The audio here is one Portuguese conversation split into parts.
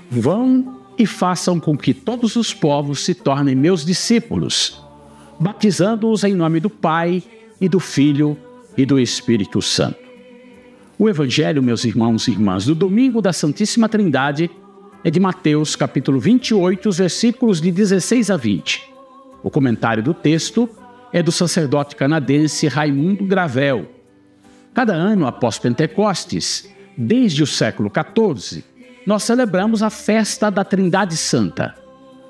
Vão e façam com que todos os povos se tornem meus discípulos, batizando-os em nome do Pai e do Filho e do Espírito Santo. O Evangelho, meus irmãos e irmãs, do domingo da Santíssima Trindade é de Mateus, capítulo 28, versículos de 16 a 20. O comentário do texto é do sacerdote canadense Raimundo Gravel. Cada ano após Pentecostes, desde o século XIV, nós celebramos a festa da Trindade Santa,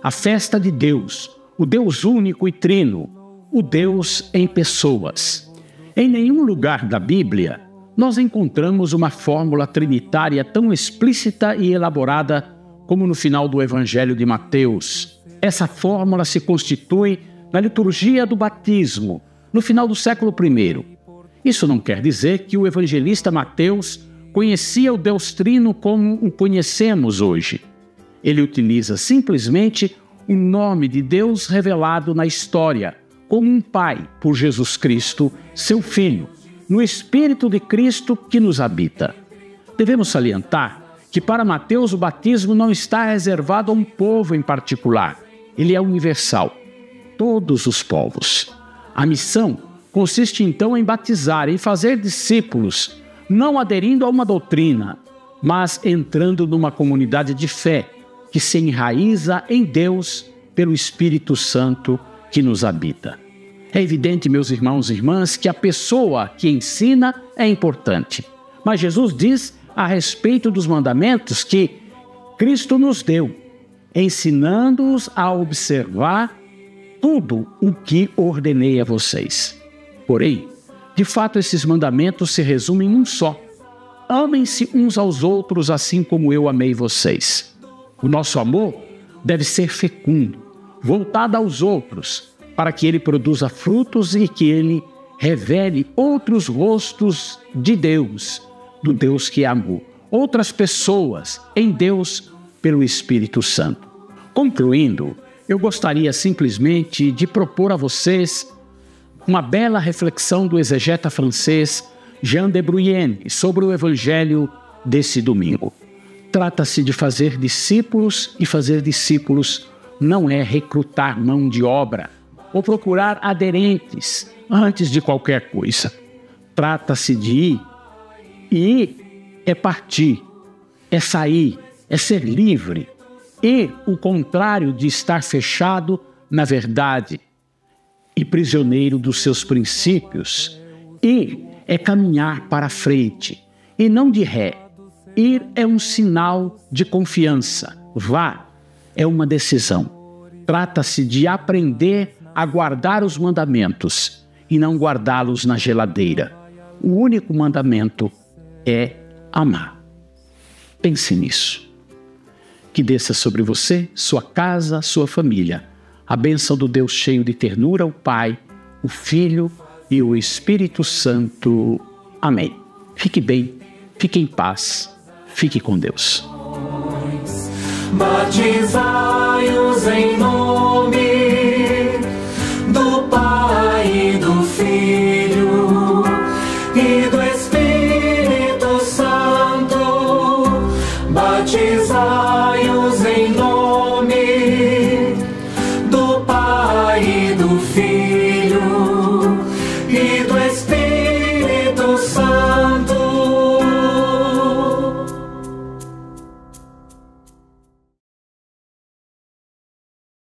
a festa de Deus, o Deus único e trino, o Deus em pessoas. Em nenhum lugar da Bíblia nós encontramos uma fórmula trinitária tão explícita e elaborada como no final do Evangelho de Mateus. Essa fórmula se constitui na liturgia do batismo, no final do século I. Isso não quer dizer que o evangelista Mateus conhecia o Deus Trino como o conhecemos hoje. Ele utiliza simplesmente o nome de Deus revelado na história, como um Pai por Jesus Cristo, seu Filho, no Espírito de Cristo que nos habita. Devemos salientar que para Mateus o batismo não está reservado a um povo em particular. Ele é universal, todos os povos. A missão consiste então em batizar e fazer discípulos, não aderindo a uma doutrina, mas entrando numa comunidade de fé que se enraiza em Deus pelo Espírito Santo que nos habita. É evidente, meus irmãos e irmãs, que a pessoa que ensina é importante. Mas Jesus diz a respeito dos mandamentos que Cristo nos deu, ensinando-os a observar tudo o que ordenei a vocês. Porém, de fato, esses mandamentos se resumem em um só. Amem-se uns aos outros assim como eu amei vocês. O nosso amor deve ser fecundo, voltado aos outros, para que ele produza frutos e que ele revele outros rostos de Deus, do Deus que é amor, outras pessoas em Deus pelo Espírito Santo. Concluindo, eu gostaria simplesmente de propor a vocês uma bela reflexão do exegeta francês Jean de Bruyne sobre o Evangelho desse domingo. Trata-se de fazer discípulos, e fazer discípulos não é recrutar mão de obra ou procurar aderentes antes de qualquer coisa. Trata-se de ir, e ir é partir, é sair, é ser livre. E o contrário de estar fechado na verdade e prisioneiro dos seus princípios. Ir é caminhar para frente e não de ré. Ir é um sinal de confiança. Vá é uma decisão. Trata-se de aprender a guardar os mandamentos e não guardá-los na geladeira. O único mandamento é amar. Pense nisso. Que desça sobre você, sua casa, sua família, a bênção do Deus cheio de ternura, o Pai, o Filho e o Espírito Santo. Amém. Fique bem, fique em paz, fique com Deus. Batizai-os em nome